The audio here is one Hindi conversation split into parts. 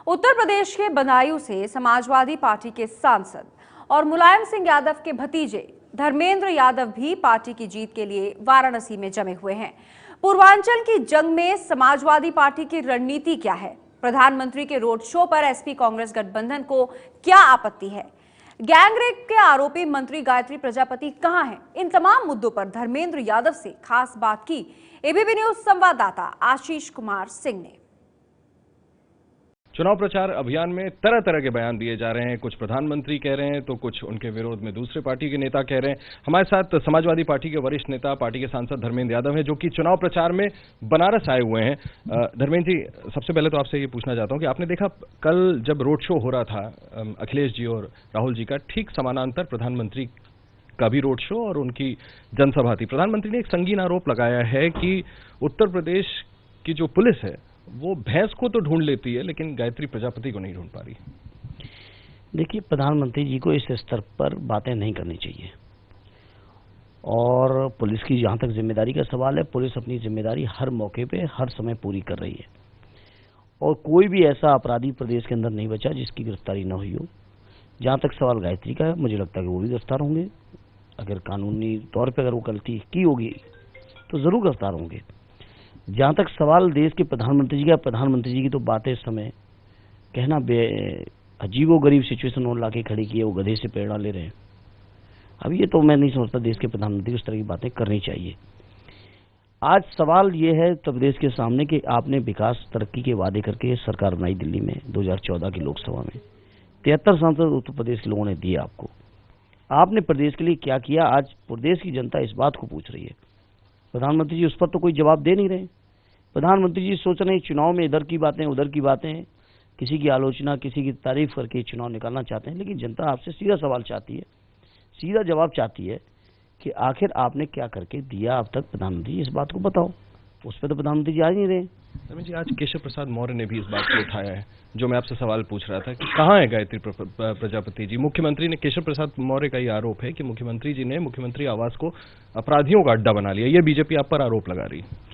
उत्तर प्रदेश के बदायूं से समाजवादी पार्टी के सांसद और मुलायम सिंह यादव के भतीजे धर्मेंद्र यादव भी पार्टी की जीत के लिए वाराणसी में जमे हुए हैं। पूर्वांचल की जंग में समाजवादी पार्टी की रणनीति क्या है? प्रधानमंत्री के रोड शो पर एसपी कांग्रेस गठबंधन को क्या आपत्ति है? गैंगरेप के आरोपी मंत्री गायत्री प्रजापति कहां हैं? इन तमाम मुद्दों पर धर्मेंद्र यादव से खास बात की एबीपी न्यूज संवाददाता आशीष कुमार सिंह ने। चुनाव प्रचार अभियान में तरह तरह के बयान दिए जा रहे हैं। कुछ प्रधानमंत्री कह रहे हैं तो कुछ उनके विरोध में दूसरे पार्टी के नेता कह रहे हैं। हमारे साथ समाजवादी पार्टी के वरिष्ठ नेता, पार्टी के सांसद धर्मेंद्र यादव हैं, जो कि चुनाव प्रचार में बनारस आए हुए हैं। धर्मेंद्र जी, सबसे पहले तो आपसे ये पूछना चाहता हूं कि आपने देखा कल जब रोड शो हो रहा था अखिलेश जी और राहुल जी का, ठीक समानांतर प्रधानमंत्री का भी रोड शो और उनकी जनसभा थी। प्रधानमंत्री ने एक संगीन आरोप लगाया है कि उत्तर प्रदेश की जो पुलिस है वो भैंस को तो ढूंढ लेती है लेकिन गायत्री प्रजापति को नहीं ढूंढ पा रही। देखिए, प्रधानमंत्री जी को इस स्तर पर बातें नहीं करनी चाहिए। और पुलिस की जहां तक जिम्मेदारी का सवाल है, पुलिस अपनी जिम्मेदारी हर मौके पे हर समय पूरी कर रही है और कोई भी ऐसा अपराधी प्रदेश के अंदर नहीं बचा जिसकी गिरफ्तारी न हुई हो। जहां तक सवाल गायत्री का है, मुझे लगता है कि वो भी गिरफ्तार होंगे। अगर कानूनी तौर पर अगर वो गलती की होगी तो जरूर गिरफ्तार होंगे। जहां तक सवाल देश के प्रधानमंत्री जी का, प्रधानमंत्री जी की तो बातें इस समय कहना अजीबो गरीब सिचुएशन और लाके खड़ी की है, वो गधे से प्रेरणा ले रहे हैं। अब ये तो मैं नहीं समझता देश के प्रधानमंत्री को इस तरह की बातें करनी चाहिए। आज सवाल ये है उत्तर प्रदेश के सामने कि आपने विकास तरक्की के वादे करके सरकार बनाई दिल्ली में 2014 की लोकसभा में। 73 सांसद उत्तर प्रदेश के लोगों ने दिए आपको। आपने प्रदेश के लिए क्या किया? आज प्रदेश की जनता इस बात को पूछ रही है। प्रधानमंत्री जी उस पर तो कोई जवाब दे नहीं रहे। प्रधानमंत्री जी सोच रहे हैं चुनाव में इधर की बातें उधर की बातें, किसी की आलोचना किसी की तारीफ करके चुनाव निकालना चाहते हैं। लेकिन जनता आपसे सीधा सवाल चाहती है, सीधा जवाब चाहती है कि आखिर आपने क्या करके दिया अब तक? प्रधानमंत्री जी इस बात को बताओ। उस पर तो प्रधानमंत्री जी आ नहीं रहे। रमेश जी, आज केशव प्रसाद मौर्य ने भी इस बात को उठाया है जो मैं आपसे सवाल पूछ रहा था कि कहाँ है गायत्री प्रजापति जी। मुख्यमंत्री ने, केशव प्रसाद मौर्य का ये आरोप है कि मुख्यमंत्री जी ने मुख्यमंत्री आवास को अपराधियों का अड्डा बना लिया। ये बीजेपी आप पर आरोप लगा रही है।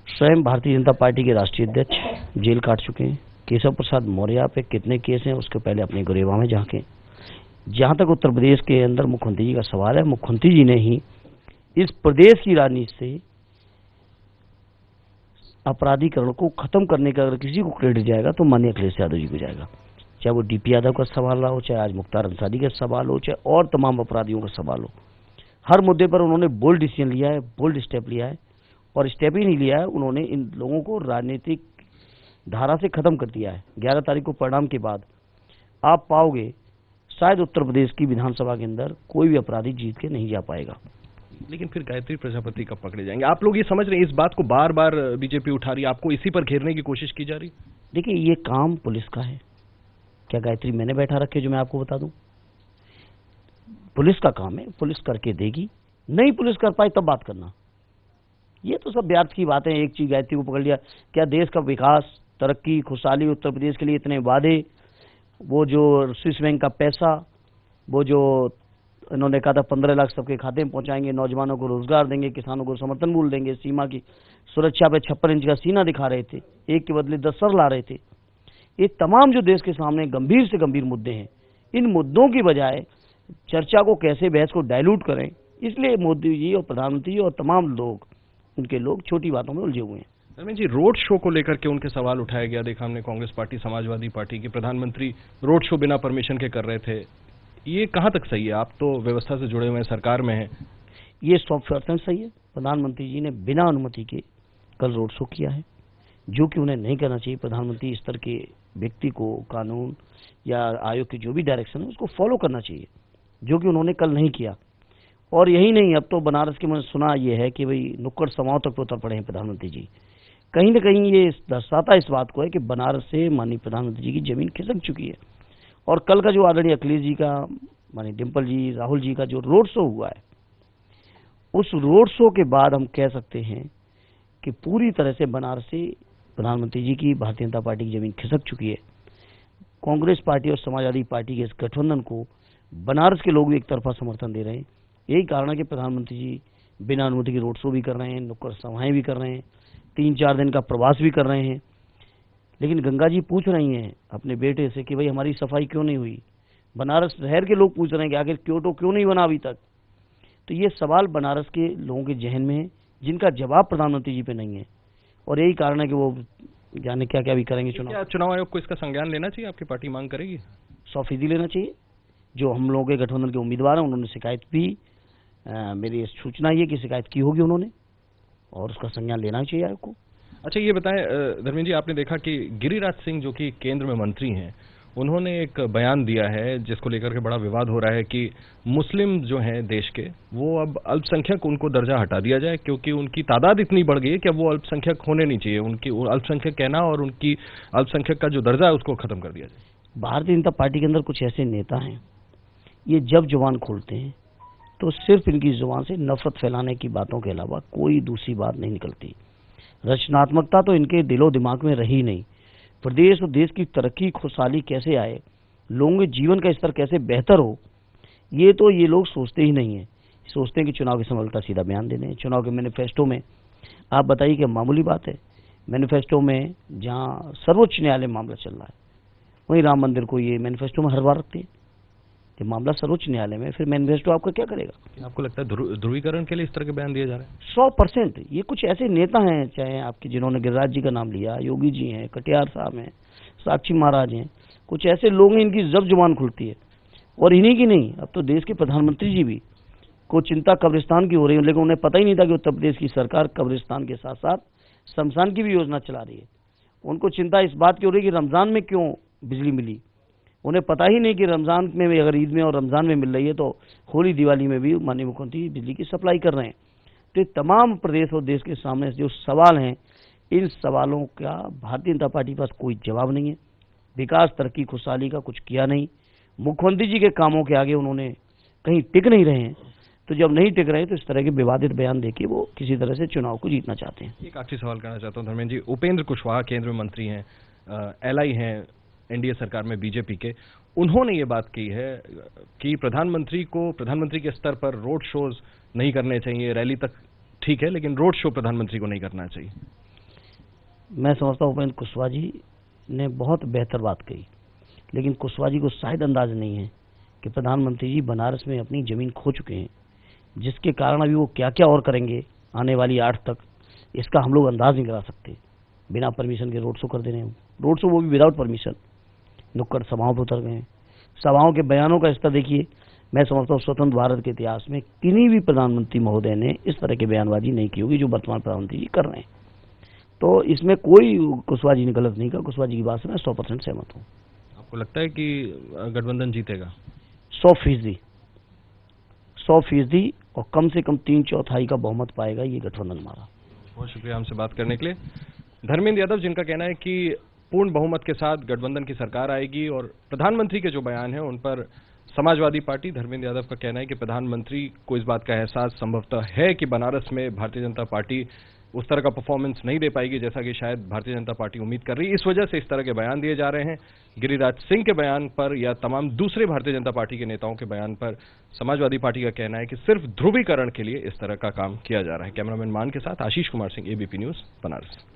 स्वयं भारतीय जनता पार्टी के राष्ट्रीय अध्यक्ष जेल काट चुके हैं। केशव प्रसाद मौर्य पे कितने केस हैं उसके पहले अपने गुरेवा में झांके। जहां तक उत्तर प्रदेश के अंदर मुख्यमंत्री जी का सवाल है, मुख्यमंत्री जी ने ही इस प्रदेश की राजनीति से अपराधीकरण को खत्म करने का अगर किसी को क्रेडिट जाएगा तो माननीय अखिलेश यादव जी को जाएगा। चाहे वो डीपी यादव का सवाल रहा हो, चाहे आज मुख्तार अंसारी का सवाल हो, चाहे और तमाम अपराधियों का सवाल हो, हर मुद्दे पर उन्होंने बोल्ड डिसीजन लिया है, बोल्ड स्टेप लिया है। और स्टेप ही नहीं लिया है, उन्होंने इन लोगों को राजनीतिक धारा से खत्म कर दिया है। 11 तारीख को परिणाम के बाद आप पाओगे शायद उत्तर प्रदेश की विधानसभा के अंदर कोई भी अपराधी जीत के नहीं जा पाएगा। लेकिन फिर गायत्री प्रजापति कब पकड़े जाएंगे? आप लोग ये समझ रहे हैं, इस बात को बार बार बीजेपी उठा रही है, आपको इसी पर घेरने की कोशिश की जा रही? देखिए, ये काम पुलिस का है। क्या गायत्री मैंने बैठा रखे जो मैं आपको बता दूं? पुलिस का काम है, पुलिस करके देगी। नहीं पुलिस कर पाई तब बात करना। ये तो सब व्यर्थ की बातें। एक चीज गायत्री को पकड़ लिया, क्या देश का विकास, तरक्की, खुशहाली, उत्तर प्रदेश के लिए इतने वादे, वो जो स्विस बैंक का पैसा, वो जो इन्होंने कहा था 15 लाख सबके खाते में पहुंचाएंगे, नौजवानों को रोजगार देंगे, किसानों को समर्थन मूल्य देंगे, सीमा की सुरक्षा पे 56 इंच का सीना दिखा रहे थे, एक के बदले 10 सर ला रहे थे। ये तमाम जो देश के सामने गंभीर से गंभीर मुद्दे हैं, इन मुद्दों की बजाय चर्चा को कैसे बहस को डायल्यूट करें, इसलिए मोदी जी और प्रधानमंत्री जी और तमाम लोग, उनके लोग छोटी बातों में उलझे हुए हैं। रमेश जी, रोड शो को लेकर के उनके सवाल उठाया गया। देखा हमने कांग्रेस पार्टी, समाजवादी पार्टी की प्रधानमंत्री रोड शो बिना परमिशन के कर रहे थे। ये कहां तक सही है? आप तो व्यवस्था से जुड़े हुए हैं, सरकार में हैं। ये 100% सही है। प्रधानमंत्री जी ने बिना अनुमति के कल रोड शो किया है, जो कि उन्हें नहीं करना चाहिए। प्रधानमंत्री स्तर के व्यक्ति को कानून या आयोग की जो भी डायरेक्शन है उसको फॉलो करना चाहिए, जो कि उन्होंने कल नहीं किया। और यही नहीं, अब तो बनारस के मैंने सुना ये है कि भाई नुक्कड़ सभाओं तक तो उतर पड़े हैं प्रधानमंत्री जी। कहीं ना कहीं ये दर्शाता इस बात को है कि बनारस से माननीय प्रधानमंत्री जी की जमीन खिसक चुकी है। और कल का जो आदरणीय अखिलेश जी का, माननीय डिम्पल जी, राहुल जी का जो रोड शो हुआ है, उस रोड शो के बाद हम कह सकते हैं कि पूरी तरह से बनारस से प्रधानमंत्री जी की, भारतीय जनता पार्टी की जमीन खिसक चुकी है। कांग्रेस पार्टी और समाजवादी पार्टी के इस गठबंधन को बनारस के लोग भी एक तरफा समर्थन दे रहे हैं। यही कारण है कि प्रधानमंत्री जी बिना अनुमति के रोड शो भी कर रहे हैं, नुक्कड़ सभाएं भी कर रहे हैं, 3-4 दिन का प्रवास भी कर रहे हैं। लेकिन गंगा जी पूछ रही हैं अपने बेटे से कि भाई हमारी सफाई क्यों नहीं हुई। बनारस शहर के लोग पूछ रहे हैं कि आखिर क्योंटो क्यों नहीं बना अभी तक। तो ये सवाल बनारस के लोगों के जहन में है, जिनका जवाब प्रधानमंत्री जी पे नहीं है, और यही कारण है कि वो जाने क्या क्या भी करेंगे। क्या चुनाव आयोग को इसका संज्ञान लेना चाहिए? आपकी पार्टी मांग करेगी? 100% लेना चाहिए। जो हम लोगों के गठबंधन के उम्मीदवार हैं उन्होंने शिकायत भी, मेरी सूचना ये कि शिकायत की होगी उन्होंने, और उसका संज्ञान लेना चाहिए आयोग को। अच्छा, ये बताएं धर्मेंद्र जी, आपने देखा कि गिरिराज सिंह जो कि केंद्र में मंत्री हैं, उन्होंने एक बयान दिया है जिसको लेकर के बड़ा विवाद हो रहा है कि मुस्लिम जो हैं देश के, वो अब अल्पसंख्यक, उनको दर्जा हटा दिया जाए क्योंकि उनकी तादाद इतनी बढ़ गई है कि अब वो अल्पसंख्यक होने नहीं चाहिए। उनकी अल्पसंख्यक कहना और उनकी अल्पसंख्यक का जो दर्जा है उसको खत्म कर दिया जाए। भारतीय जनता पार्टी के अंदर कुछ ऐसे नेता हैं, ये जब जुबान खोलते हैं तो सिर्फ इनकी जुबान से नफरत फैलाने की बातों के अलावा कोई दूसरी बात नहीं निकलती। रचनात्मकता तो इनके दिलो दिमाग में रही नहीं। प्रदेश और देश की तरक्की खुशहाली कैसे आए, लोगों के जीवन का स्तर कैसे बेहतर हो, ये तो ये लोग सोचते ही नहीं है। सोचते हैं कि चुनाव के समय उल्टा सीधा बयान देने हैं। चुनाव के मैनिफेस्टो में आप बताइए कि मामूली बात है, मैनिफेस्टो में जहाँ सर्वोच्च न्यायालय मामला चल रहा है, वहीं राम मंदिर को ये मैनिफेस्टो में हर बार रखते हैं। ये मामला सर्वोच्च न्यायालय में, फिर मैनिफेस्टो आपका क्या करेगा? आपको लगता है ध्रुवीकरण के लिए इस तरह के बयान दिए जा रहे हैं? 100%। ये कुछ ऐसे नेता हैं, चाहे आपके जिन्होंने गिरिराज जी का नाम लिया, योगी जी हैं, कटियार साहब हैं, साक्षी महाराज हैं, कुछ ऐसे लोग हैं इनकी जब जुबान खुलती है। और इन्हीं की नहीं, अब तो देश के प्रधानमंत्री जी भी को चिंता कब्रिस्तान की हो रही है, लेकिन उन्हें पता ही नहीं था कि उत्तर प्रदेश की सरकार कब्रिस्तान के साथ साथ शमशान की भी योजना चला रही है। उनको चिंता इस बात की हो रही है कि रमजान में क्यों बिजली मिली। उन्हें पता ही नहीं कि रमजान में भी, अगर ईद में और रमजान में मिल रही है तो होली दिवाली में भी माननीय मुख्यमंत्री बिजली की सप्लाई कर रहे हैं। तो ये तमाम प्रदेश और देश के सामने जो सवाल हैं, इन सवालों का भारतीय जनता पार्टी के पास कोई जवाब नहीं है। विकास, तरक्की, खुशहाली का कुछ किया नहीं। मुख्यमंत्री जी के कामों के आगे उन्होंने कहीं टिक नहीं रहे हैं। तो जब नहीं टिक रहे तो इस तरह के विवादित बयान देके वो किसी तरह से चुनाव को जीतना चाहते हैं। एक आखिरी सवाल करना चाहता हूँ धर्मेंद्र जी, उपेंद्र कुशवाहा केंद्र में मंत्री हैं, एलआई हैं एनडीए सरकार में बीजेपी के, उन्होंने ये बात की है कि प्रधानमंत्री के स्तर पर रोड शोज नहीं करने चाहिए। रैली तक ठीक है, लेकिन रोड शो प्रधानमंत्री को नहीं करना चाहिए। मैं समझता हूँ उपेंद्र कुशवाहा जी ने बहुत बेहतर बात कही, लेकिन कुशवाहा जी को शायद अंदाज नहीं है कि प्रधानमंत्री जी बनारस में अपनी जमीन खो चुके हैं, जिसके कारण अभी वो क्या क्या और करेंगे आने वाली 8 तक, इसका हम लोग अंदाज नहीं करा सकते। बिना परमिशन के रोड शो कर दे रहे हैं, रोड शो वो भी विदाउट परमिशन, नुक्कड़ सभाओं पर उतर गए हैं। सभाओं के बयानों का स्तर देखिए। मैं समझता हूँ स्वतंत्र भारत के इतिहास में किन्हीं भी प्रधानमंत्री महोदय ने इस तरह की बयानबाजी नहीं की होगी जो वर्तमान प्रधानमंत्री जी कर रहे हैं। तो इसमें कोई कुशवाहा जी ने गलत नहीं कहा। कुशवाहा जी की बात से मैं 100% सहमत हूँ। आपको लगता है कि गठबंधन जीतेगा? 100%, 100%, और कम से कम 3/4 का बहुमत पाएगा ये गठबंधन हमारा। बहुत शुक्रिया हमसे बात करने के लिए। धर्मेंद्र यादव, जिनका कहना है कि पूर्ण बहुमत के साथ गठबंधन की सरकार आएगी, और प्रधानमंत्री के जो बयान है उन पर समाजवादी पार्टी, धर्मेंद्र यादव का कहना है कि प्रधानमंत्री को इस बात का एहसास संभवतः है कि बनारस में भारतीय जनता पार्टी उस तरह का परफॉर्मेंस नहीं दे पाएगी जैसा कि शायद भारतीय जनता पार्टी उम्मीद कर रही है। इस वजह से इस तरह के बयान दिए जा रहे हैं। गिरिराज सिंह के बयान पर या तमाम दूसरे भारतीय जनता पार्टी के नेताओं के बयान पर समाजवादी पार्टी का कहना है कि सिर्फ ध्रुवीकरण के लिए इस तरह का काम किया जा रहा है। कैमरामैन मान के साथ आशीष कुमार सिंह, एबीपी न्यूज, बनारस।